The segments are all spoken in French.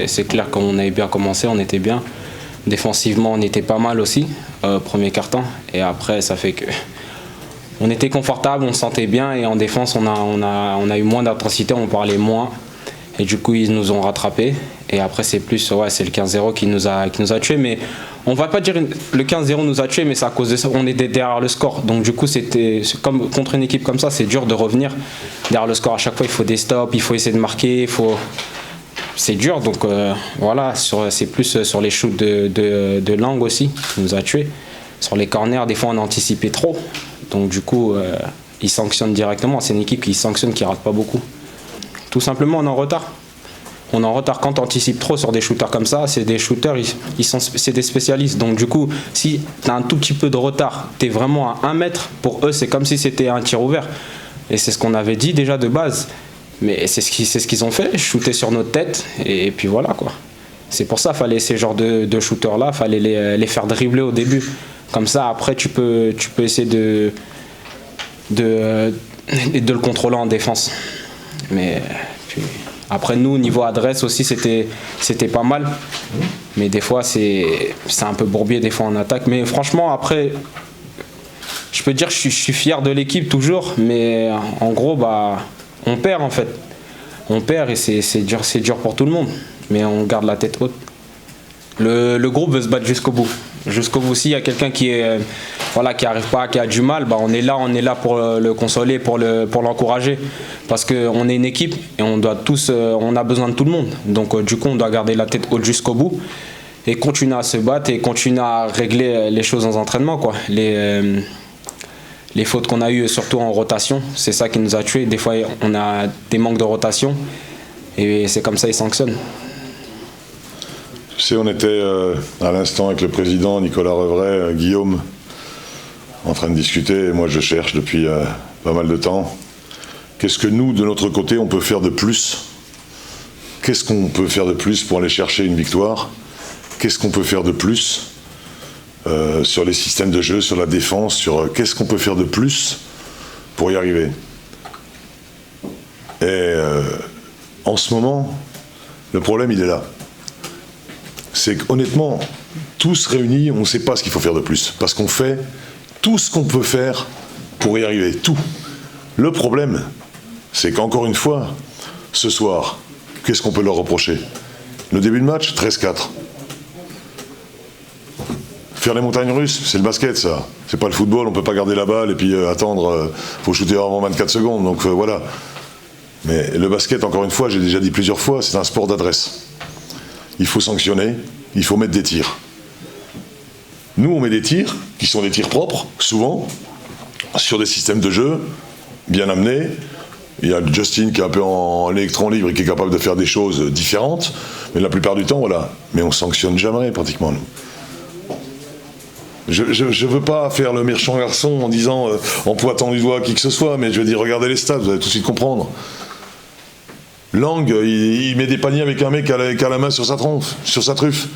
c'est clair qu'on avait bien commencé, on était bien. Défensivement, on était pas mal aussi, premier quart-temps. Et après, ça fait que on était confortable, on se sentait bien. Et en défense, on a eu moins d'intensité, on parlait moins. Et du coup, ils nous ont rattrapés. Et après, c'est plus, ouais, c'est le 15-0 qui nous a tués. Mais on va pas dire le 15-0 nous a tués, mais c'est à cause de ça. On était derrière le score. Donc du coup, c'est comme contre une équipe comme ça, c'est dur de revenir derrière le score. À chaque fois, il faut des stops, il faut essayer de marquer, c'est dur. Donc voilà, c'est plus sur les shoots de Lang aussi qui nous a tués. Sur les corners, des fois, on a anticipé trop. Donc du coup, ils sanctionnent directement. C'est une équipe qui sanctionne, qui rate pas beaucoup. Tout simplement, on est en retard. On est en retard quand on anticipe trop sur des shooters comme ça. C'est des shooters, c'est des spécialistes. Donc du coup, si tu as un tout petit peu de retard, tu es vraiment à 1 mètre, pour eux, c'est comme si c'était un tir ouvert. Et c'est ce qu'on avait dit déjà de base. Mais c'est ce qu'ils ont fait, shooter sur notre tête. Et puis voilà, quoi. C'est pour ça qu'il fallait ces genres de shooters-là, il fallait les faire dribbler au début. Comme ça, après, tu peux essayer de le contrôler en défense. Mais puis, après nous, niveau adresse aussi, c'était pas mal. Mais des fois, c'est un peu bourbier des fois en attaque. Mais franchement, après, je peux dire que je suis fier de l'équipe toujours. Mais en gros, on perd en fait. On perd et c'est dur pour tout le monde. Mais on garde la tête haute. Le groupe veut se battre jusqu'au bout. Jusqu'au bout. S'il y a quelqu'un qui arrive pas, qui a du mal, on est là pour le consoler, pour l'encourager. Parce qu'on est une équipe et on a besoin de tout le monde. Donc du coup, on doit garder la tête haute jusqu'au bout et continuer à se battre et continuer à régler les choses dans l'entraînement, quoi. Les fautes qu'on a eues, surtout en rotation, c'est ça qui nous a tués. Des fois, on a des manques de rotation et c'est comme ça ils sanctionnent. Tu sais, on était à l'instant avec le président Nicolas Revray, Guillaume, en train de discuter. Et moi, je cherche depuis pas mal de temps. Qu'est-ce que nous, de notre côté, on peut faire de plus? Qu'est-ce qu'on peut faire de plus pour aller chercher une victoire? Qu'est-ce qu'on peut faire de plus sur les systèmes de jeu, sur la défense, sur qu'est-ce qu'on peut faire de plus pour y arriver? Et en ce moment, le problème, il est là. C'est qu'honnêtement, tous réunis, on ne sait pas ce qu'il faut faire de plus. Parce qu'on fait tout ce qu'on peut faire pour y arriver, tout. Le problème, c'est qu'encore une fois, ce soir, qu'est-ce qu'on peut leur reprocher? Le début de match, 13-4. Faire les montagnes russes, c'est le basket, ça. C'est pas le football, on peut pas garder la balle et puis attendre, faut shooter avant 24 secondes, donc voilà. Mais le basket, encore une fois, j'ai déjà dit plusieurs fois, c'est un sport d'adresse. Il faut sanctionner, il faut mettre des tirs. Nous, on met des tirs, qui sont des tirs propres, souvent, sur des systèmes de jeu bien amenés. Il y a Justin qui est un peu en électron libre et qui est capable de faire des choses différentes, mais la plupart du temps, voilà. Mais on sanctionne jamais, pratiquement, nous. Je veux pas faire le méchant garçon en disant, en pointant du doigt qui que ce soit, mais je veux dire, regardez les stats, vous allez tout de suite comprendre. Lang, il met des paniers avec un mec qui a la main sur sa truffe.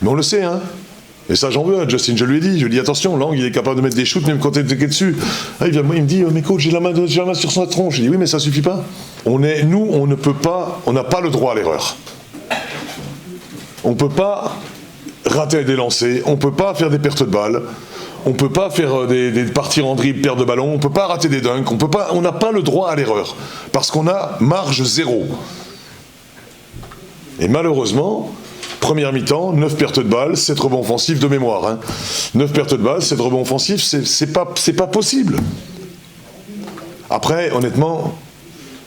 Mais on le sait, hein. Et ça, j'en veux à Justin, je lui ai dit, attention, Lang, il est capable de mettre des shoots même quand t'es dessus. Ah, il me dit, mais coach, j'ai la main sur sa tronche. Je dis, oui, mais ça suffit pas. Nous, on ne peut pas, on n'a pas le droit à l'erreur. On peut pas rater des lancers, on peut pas faire des pertes de balles, on peut pas faire des partir en dribble, perte de ballon, on peut pas rater des dunks, on n'a pas le droit à l'erreur. Parce qu'on a marge zéro. Et malheureusement, première mi-temps, 9 pertes de balles, 7 rebonds offensifs de mémoire. Hein. 9 pertes de balles, 7 rebonds offensifs, c'est pas possible. Après, honnêtement,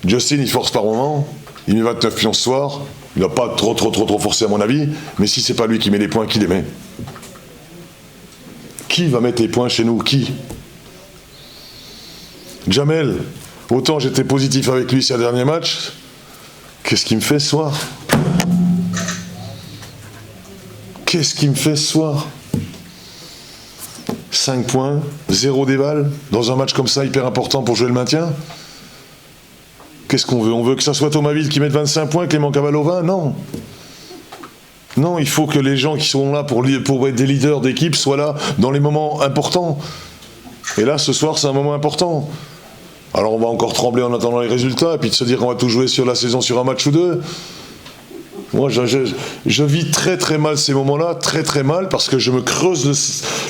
Justin, il force par moment, il met 29 pions ce soir, il n'a pas trop forcé à mon avis, mais si c'est pas lui qui met les points, qui les met? Qui va mettre les points chez nous? Qui? Jamel, autant j'étais positif avec lui ces derniers matchs, qu'est-ce qu'il me fait ce soir? Qu'est-ce qu'il me fait ce soir? 5 points, 0 déval, dans un match comme ça hyper important pour jouer le maintien? Qu'est-ce qu'on veut? On veut que ça soit Thomasville qui mette 25 points, Clément Cavallo 20? Non. Non, il faut que les gens qui sont là pour être des leaders d'équipe soient là dans les moments importants. Et là, ce soir, c'est un moment important. Alors on va encore trembler en attendant les résultats, et puis de se dire qu'on va tout jouer sur la saison sur un match ou deux. Moi, je vis très très mal ces moments-là, très très mal, parce que je me creuse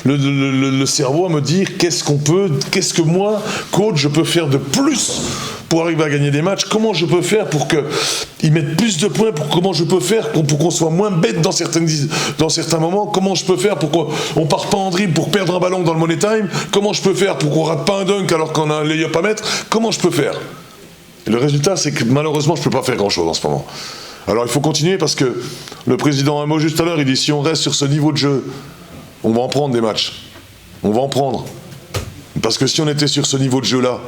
le cerveau à me dire qu'est-ce que moi, coach, je peux faire de plus pour arriver à gagner des matchs. Comment je peux faire pour qu'ils mettent plus de points, comment je peux faire pour qu'on soit moins bête dans certains moments. Comment je peux faire pour qu'on parte pas en dribble pour perdre un ballon dans le money time. Comment je peux faire pour qu'on rate pas un dunk alors qu'on a un lay-up à mettre. Comment je peux faire. Et le résultat, c'est que malheureusement, je peux pas faire grand-chose en ce moment. Alors il faut continuer parce que le président a un mot juste à l'heure, il dit si on reste sur ce niveau de jeu, on va en prendre des matchs. On va en prendre. Parce que si on était sur ce niveau de jeu-là,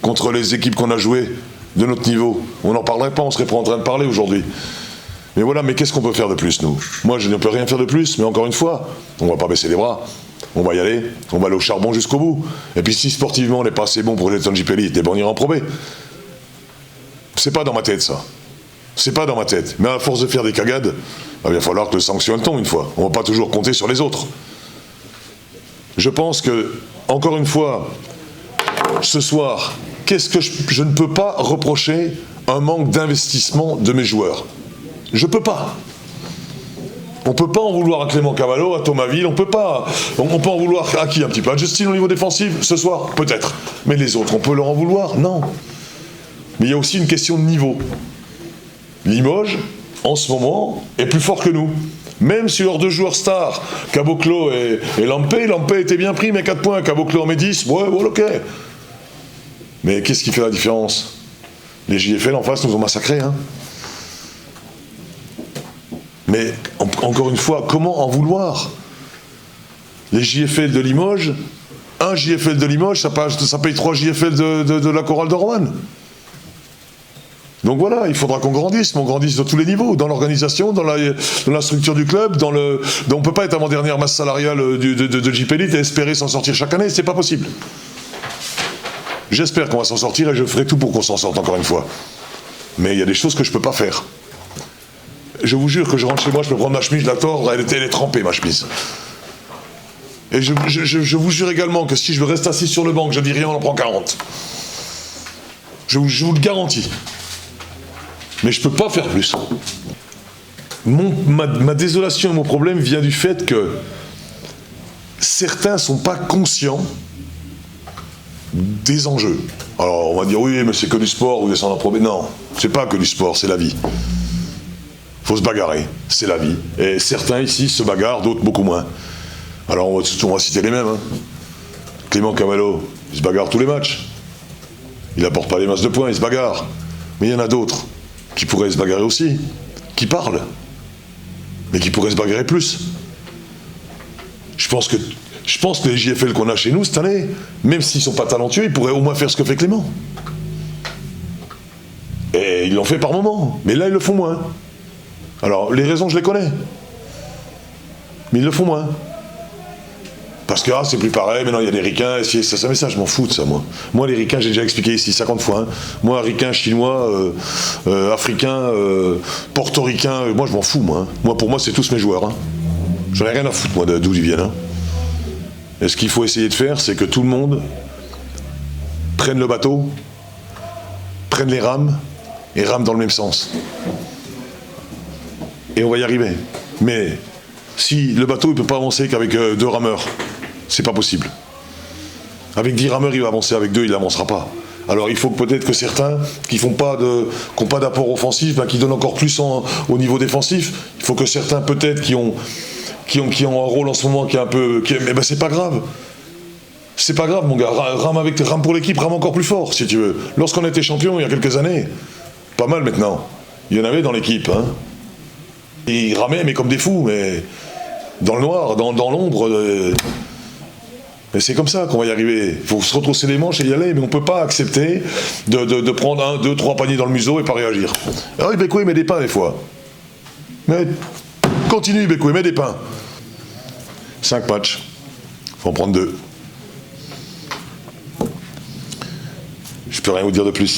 contre les équipes qu'on a jouées de notre niveau, on n'en parlerait pas, on serait pas en train de parler aujourd'hui. Mais voilà, mais qu'est-ce qu'on peut faire de plus, nous? Moi, je ne peux rien faire de plus, mais encore une fois, on va pas baisser les bras. On va y aller, on va aller au charbon jusqu'au bout. Et puis si sportivement on n'est pas assez bon pour les Tonji Elite, on ira en Pro B. C'est pas dans ma tête, ça. C'est pas dans ma tête. Mais à force de faire des cagades, il va falloir que le sanction tombe une fois. On va pas toujours compter sur les autres. Je pense que, encore une fois, ce soir, qu'est-ce que je ne peux pas reprocher un manque d'investissement de mes joueurs. Je peux pas. On peut pas en vouloir à Clément Cavallo, à Thomas Ville, on peut en vouloir à qui un petit peu? À Justin au niveau défensif, ce soir, peut-être. Mais les autres, on peut leur en vouloir? Non. Mais il y a aussi une question de niveau. Limoges, en ce moment, est plus fort que nous. Même si leurs deux joueurs stars, Caboclo et Lampé était bien pris, mais 4 points, Caboclo en met 10, ouais, ok. Mais qu'est-ce qui fait la différence? Les JFL en face nous ont massacrés, hein. Mais, encore une fois, comment en vouloir? Les JFL de Limoges, un JFL de Limoges, ça paye 3 JFL de la chorale de Roanne. Donc voilà, il faudra qu'on grandisse, mais on grandisse dans tous les niveaux, dans l'organisation, dans la structure du club, on ne peut pas être avant-dernière masse salariale de JP Elite et espérer s'en sortir chaque année, c'est pas possible. J'espère qu'on va s'en sortir et je ferai tout pour qu'on s'en sorte encore une fois. Mais il y a des choses que je peux pas faire. Je vous jure que je rentre chez moi, je peux prendre ma chemise, je la tordre, elle est trempée ma chemise. Et je vous jure également que si je reste assis sur le banc, que je dis rien, on en prend 40. Je vous le garantis. Mais je ne peux pas faire plus. Ma désolation et mon problème vient du fait que certains ne sont pas conscients des enjeux. Alors on va dire oui, mais c'est que du sport, ou descendre en Pro B. Non, c'est pas que du sport, c'est la vie. Faut se bagarrer, c'est la vie. Et certains ici se bagarrent, d'autres beaucoup moins. Alors on va citer les mêmes. Hein. Clément Cavallo, il se bagarre tous les matchs. Il n'apporte pas les masses de points, il se bagarre. Mais il y en a d'autres qui pourraient se bagarrer aussi, qui parlent, mais qui pourraient se bagarrer plus. Je pense que les JFL qu'on a chez nous cette année, même s'ils ne sont pas talentueux, ils pourraient au moins faire ce que fait Clément. Et ils l'ont fait par moments, mais là ils le font moins. Alors les raisons je les connais, mais ils le font moins. Parce que c'est plus pareil, maintenant il y a des ricains, mais ça je m'en fous de ça moi. Moi les ricains j'ai déjà expliqué ici 50 fois. Hein. Moi ricains, chinois, africains, portoricains, moi je m'en fous moi. Hein. Moi pour moi c'est tous mes joueurs. Hein. J'en ai rien à foutre moi d'où ils viennent. Hein. Et ce qu'il faut essayer de faire c'est que tout le monde prenne le bateau, prenne les rames et rame dans le même sens. Et on va y arriver. Mais si le bateau il peut pas avancer qu'avec 2 rameurs, c'est pas possible. Avec 10 rameurs, il va avancer, avec 2, il n'avancera pas. Alors il faut peut-être que certains qui n'ont pas d'apport offensif, qui donnent encore plus au niveau défensif, il faut que certains peut-être qui ont un rôle en ce moment qui est un peu... mais ben c'est pas grave. C'est pas grave mon gars, rame pour l'équipe, rame encore plus fort si tu veux. Lorsqu'on était champion il y a quelques années, pas mal maintenant, il y en avait dans l'équipe. Hein. Ils ramaient mais comme des fous, mais dans le noir, dans l'ombre. Mais c'est comme ça qu'on va y arriver. Il faut se retrousser les manches et y aller, mais on ne peut pas accepter de prendre 1, 2, 3 paniers dans le museau et pas réagir. Ah oui, Bécoué met des pains des fois. Mais continue Bécoué, mets des pains. 5 matchs. Il faut en prendre 2. Je peux rien vous dire de plus.